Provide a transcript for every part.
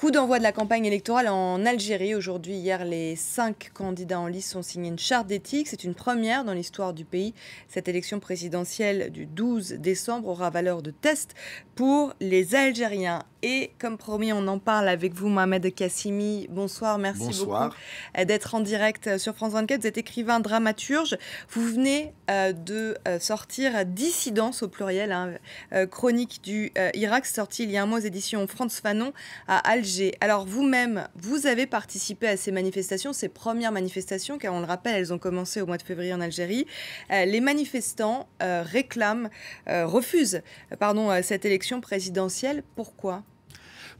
Coup d'envoi de la campagne électorale en Algérie. Aujourd'hui, hier, les 5 candidats en lice ont signé une charte d'éthique. C'est une première dans l'histoire du pays. Cette élection présidentielle du 12 décembre aura valeur de test pour les Algériens. Et comme promis, on en parle avec vous, Mohamed Kassimi. Bonsoir, merci Bonsoir. beaucoup d'être en direct sur France 24. Vous êtes écrivain, dramaturge. Vous venez de sortir Dissidence au pluriel, chronique du Irak, sorti il y a un mois aux éditions Frantz Fanon à Alger. Alors vous-même, vous avez participé à ces manifestations, ces premières manifestations, car on le rappelle, elles ont commencé au mois de février en Algérie. Les manifestants refusent cette élection présidentielle. Pourquoi ?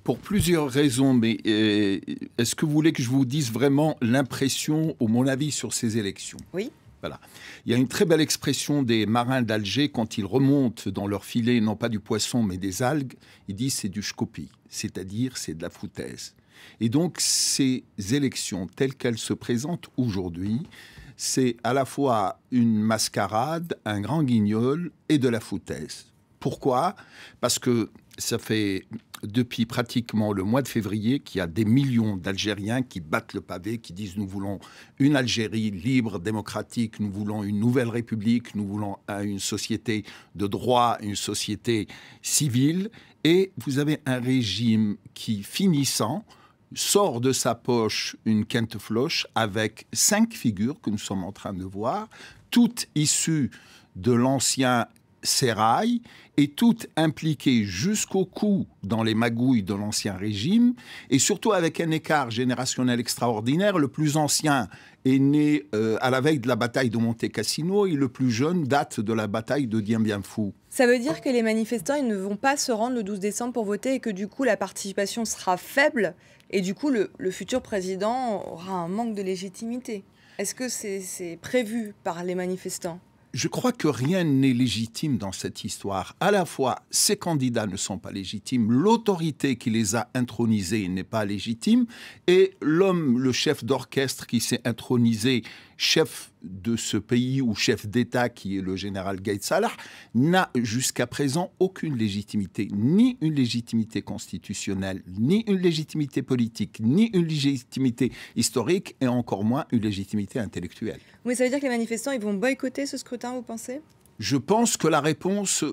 Pour plusieurs raisons, mais est-ce que vous voulez que je vous dise vraiment l'impression ou mon avis sur ces élections ? Oui. Voilà. Il y a une très belle expression des marins d'Alger quand ils remontent dans leur filet, non pas du poisson, mais des algues. Ils disent c'est du schkopi, c'est-à-dire c'est de la foutaise. Et donc ces élections telles qu'elles se présentent aujourd'hui, c'est à la fois une mascarade, un grand guignol et de la foutaise. Pourquoi ? Parce que ça fait depuis pratiquement le mois de février qu'il y a des millions d'Algériens qui battent le pavé, qui disent nous voulons une Algérie libre, démocratique, nous voulons une nouvelle république, nous voulons une société de droit, une société civile. Et vous avez un régime qui, finissant, sort de sa poche une quinte-floche avec 5 figures que nous sommes en train de voir, toutes issues de l'ancien sérail et toutes impliquées jusqu'au cou dans les magouilles de l'ancien régime et surtout avec un écart générationnel extraordinaire. Le plus ancien est né à la veille de la bataille de Monte Cassino et le plus jeune date de la bataille de Dien Bien Phu. Ça veut dire que les manifestants ils ne vont pas se rendre le 12 décembre pour voter et que du coup la participation sera faible et du coup le futur président aura un manque de légitimité. Est-ce que c'est prévu par les manifestants ? Je crois que rien n'est légitime dans cette histoire. À la fois, ces candidats ne sont pas légitimes, l'autorité qui les a intronisés n'est pas légitime, et l'homme, le chef d'orchestre qui s'est intronisé chef de ce pays ou chef d'État, qui est le général Gaïd Salah, n'a jusqu'à présent aucune légitimité, ni une légitimité constitutionnelle, ni une légitimité politique, ni une légitimité historique, et encore moins une légitimité intellectuelle. Oui, ça veut dire que les manifestants ils vont boycotter ce scrutin, vous pensez ? Je pense que la réponse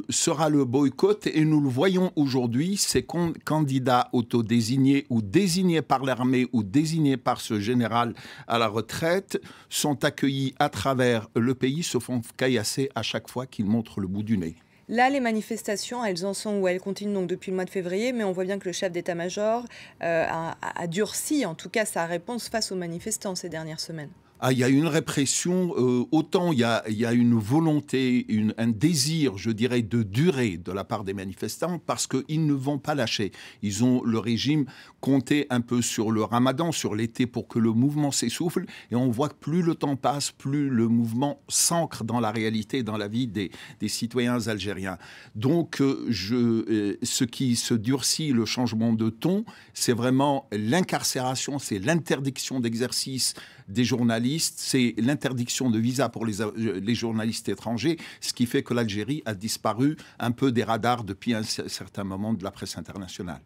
sera le boycott et nous le voyons aujourd'hui, ces candidats autodésignés ou désignés par l'armée ou désignés par ce général à la retraite sont accueillis à travers le pays, se font caillasser à chaque fois qu'ils montrent le bout du nez. Là, les manifestations, elles en sont où elles continuent donc depuis le mois de février, mais on voit bien que le chef d'état-major a durci, en tout cas, sa réponse face aux manifestants ces dernières semaines. Ah, il y a une répression, autant il y a une volonté, un désir, je dirais, de durée de la part des manifestants, parce qu'ils ne vont pas lâcher. Ils ont, le régime, compté un peu sur le ramadan, sur l'été, pour que le mouvement s'essouffle, et on voit que plus le temps passe, plus le mouvement s'ancre dans la réalité, dans la vie des citoyens algériens. Donc, ce qui se durcit, le changement de ton, c'est vraiment l'incarcération, c'est l'interdiction d'exercice des journalistes, c'est l'interdiction de visa pour les journalistes étrangers, ce qui fait que l'Algérie a disparu un peu des radars depuis un certain moment de la presse internationale.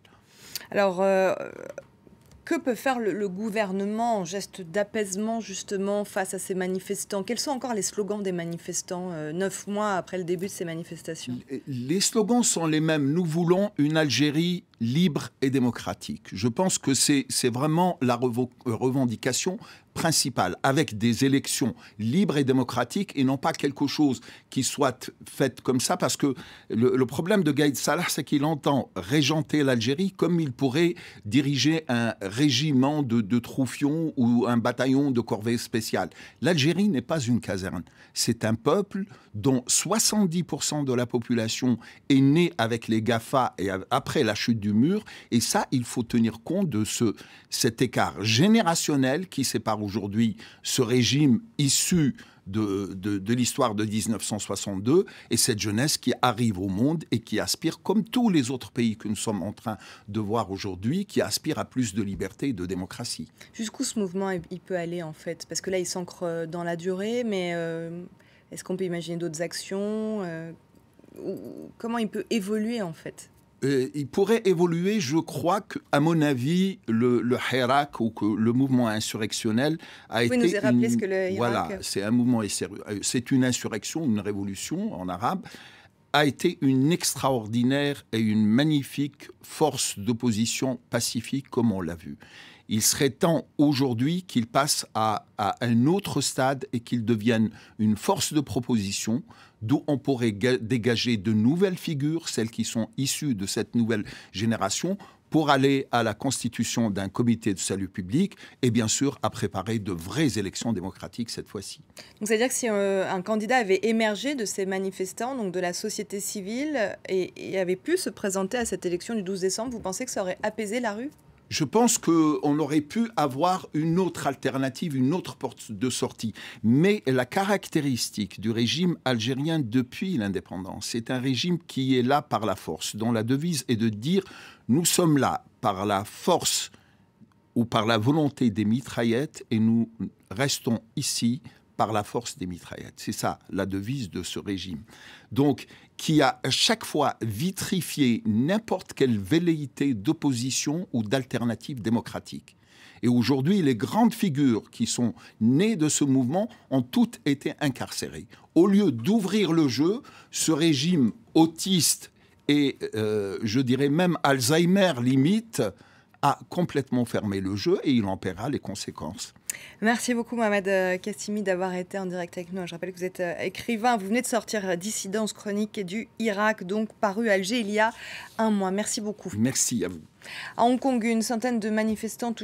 Alors, que peut faire le gouvernement en geste d'apaisement justement face à ces manifestants ? Quels sont encore les slogans des manifestants 9 mois après le début de ces manifestations ? Les slogans sont les mêmes. Nous voulons une Algérie libre et démocratique. Je pense que c'est vraiment la revendication principale, avec des élections libres et démocratiques et non pas quelque chose qui soit fait comme ça, parce que le problème de Gaïd Salah, c'est qu'il entend régenter l'Algérie comme il pourrait diriger un régiment de troufions ou un bataillon de corvées spéciales. L'Algérie n'est pas une caserne. C'est un peuple dont 70% de la population est née avec les GAFA et après la chute du mur. Et ça, il faut tenir compte de cet écart générationnel qui sépare aujourd'hui ce régime issu de l'histoire de 1962 et cette jeunesse qui arrive au monde et qui aspire, comme tous les autres pays que nous sommes en train de voir aujourd'hui, qui aspire à plus de liberté et de démocratie. Jusqu'où ce mouvement il peut aller en fait ? Parce que là, il s'ancre dans la durée, mais est-ce qu'on peut imaginer d'autres actions ? Comment il peut évoluer en fait ? Il pourrait évoluer, je crois qu'à mon avis, le Hirak ou que le mouvement insurrectionnel a été... Vous nous rappeler ce que le Hirak... Voilà, c'est un mouvement, c'est une insurrection, une révolution en arabe, a été une extraordinaire et une magnifique force d'opposition pacifique, comme on l'a vu. Il serait temps aujourd'hui qu'il passe à un autre stade et qu'il devienne une force de proposition d'où on pourrait dégager de nouvelles figures, celles qui sont issues de cette nouvelle génération, pour aller à la constitution d'un comité de salut public et bien sûr à préparer de vraies élections démocratiques cette fois-ci. Donc c'est-à-dire que si un candidat avait émergé de ces manifestants, donc de la société civile, et avait pu se présenter à cette élection du 12 décembre, vous pensez que ça aurait apaisé la rue ? Je pense qu'on aurait pu avoir une autre alternative, une autre porte de sortie. Mais la caractéristique du régime algérien depuis l'indépendance, c'est un régime qui est là par la force, dont la devise est de dire « nous sommes là par la force ou par la volonté des mitraillettes et nous restons ici par la force des mitraillettes ». C'est ça la devise de ce régime. Donc, qui a à chaque fois vitrifié n'importe quelle velléité d'opposition ou d'alternative démocratique. Et aujourd'hui, les grandes figures qui sont nées de ce mouvement ont toutes été incarcérées. Au lieu d'ouvrir le jeu, ce régime autiste et, je dirais même Alzheimer limite, a complètement fermé le jeu et il en paiera les conséquences. Merci beaucoup Mohamed Kastimi d'avoir été en direct avec nous. Je rappelle que vous êtes écrivain, vous venez de sortir Dissidence chronique du Hirak, donc paru à Alger il y a un mois. Merci beaucoup. Merci à vous. À Hong Kong, une centaine de manifestants toujours